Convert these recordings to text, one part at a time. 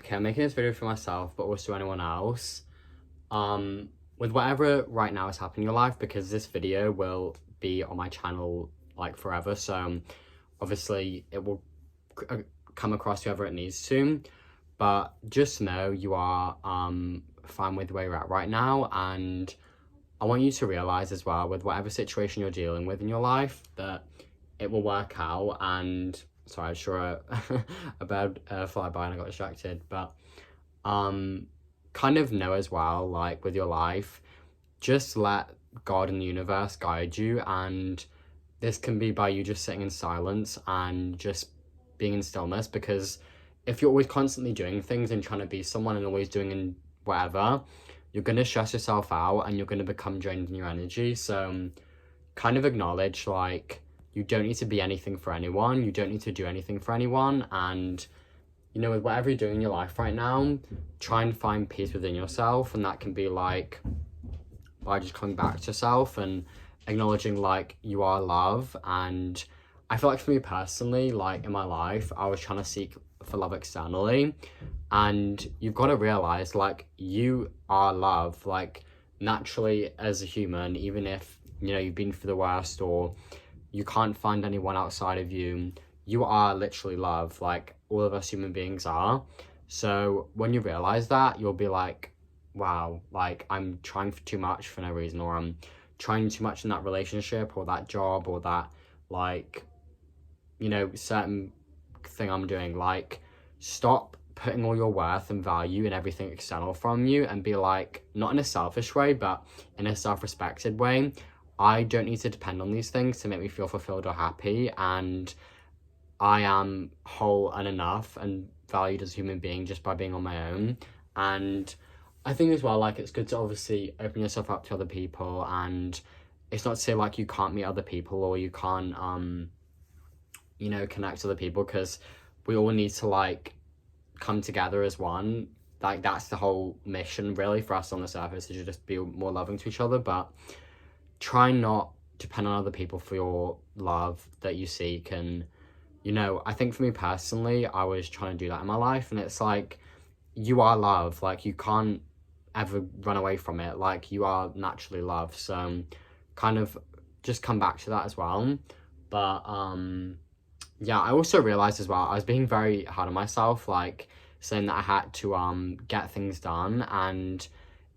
okay, I'm making this video for myself, but also anyone else. With whatever right now is happening in your life, because this video will be on my channel like forever, so obviously it will come across whoever it needs to, but just know you are fine with where you're at right now, and I want you to realize as well, with whatever situation you're dealing with in your life, that it will work out. And sorry, I just saw a bird fly by and I got distracted, but kind of know as well, like with your life, just let God and the universe guide you, and this can be by you just sitting in silence and just being in stillness, because if you're always constantly doing things and trying to be someone and always doing whatever, you're going to stress yourself out and you're going to become drained in your energy. So kind of acknowledge, like, you don't need to be anything for anyone, you don't need to do anything for anyone, and you know, with whatever you're doing in your life right now, try and find peace within yourself, and that can be like by just coming back to yourself and acknowledging like you are love. And I feel like for me personally, like in my life, I was trying to seek for love externally, and you've got to realize like you are love, like naturally as a human, even if you know you've been through the worst or you can't find anyone outside of you, you are literally love, like all of us human beings are. So when you realize that, you'll be like, wow, like I'm trying for too much for no reason, or I'm trying too much in that relationship or that job or that, like, you know, certain thing I'm doing. Like, stop putting all your worth and value in everything external from you, and be like, not in a selfish way, but in a self-respected way, I don't need to depend on these things to make me feel fulfilled or happy, and I am whole and enough and valued as a human being just by being on my own. And I think as well, like, it's good to obviously open yourself up to other people, and it's not to say like you can't meet other people or you can't you know, connect to other people, because we all need to like come together as one. Like, that's the whole mission really for us on the surface, is to just be more loving to each other, but try not depend on other people for your love that you seek. And you know, I think for me personally, I was trying to do that in my life, and it's like, you are love, like you can't ever run away from it, like you are naturally love. So kind of just come back to that as well. But yeah, I also realized as well, I was being very hard on myself, like saying that I had to get things done. And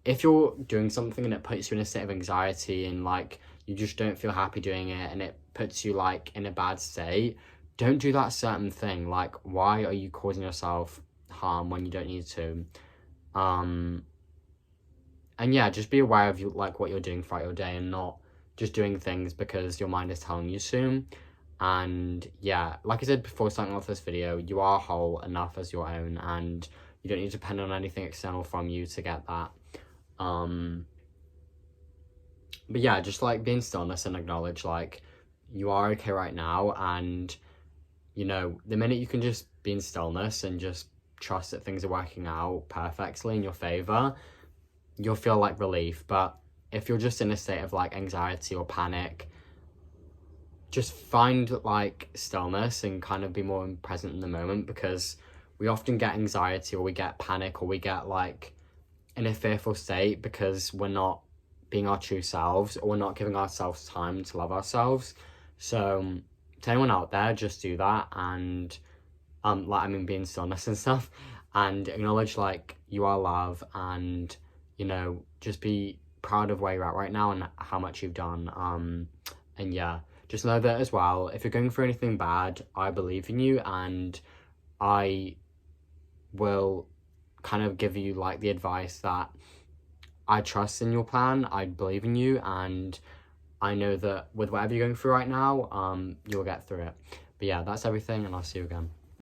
if you're doing something and it puts you in a state of anxiety and like you just don't feel happy doing it, and it puts you like in a bad state, don't do that certain thing. Like, why are you causing yourself harm when you don't need to? And yeah, just be aware of you, like what you're doing throughout your day, and not just doing things because your mind is telling you to. And yeah, like I said before starting off this video, you are whole enough as your own, and you don't need to depend on anything external from you to get that. But yeah, just like be in stillness and acknowledge like you are okay right now. And you know, the minute you can just be in stillness and just trust that things are working out perfectly in your favor, you'll feel like relief. But if you're just in a state of like anxiety or panic, just find like stillness and kind of be more present in the moment, because we often get anxiety or we get panic or we get like in a fearful state because we're not being our true selves, or we're not giving ourselves time to love ourselves. So to anyone out there, just do that, and like, I mean, be in stillness and stuff, and acknowledge like you are love, and you know, just be proud of where you're at right now and how much you've done. And yeah, just know that as well, if you're going through anything bad, I believe in you, and I will kind of give you like the advice that I trust in your plan, I believe in you, and I know that with whatever you're going through right now, you'll get through it. But yeah, that's everything, and I'll see you again.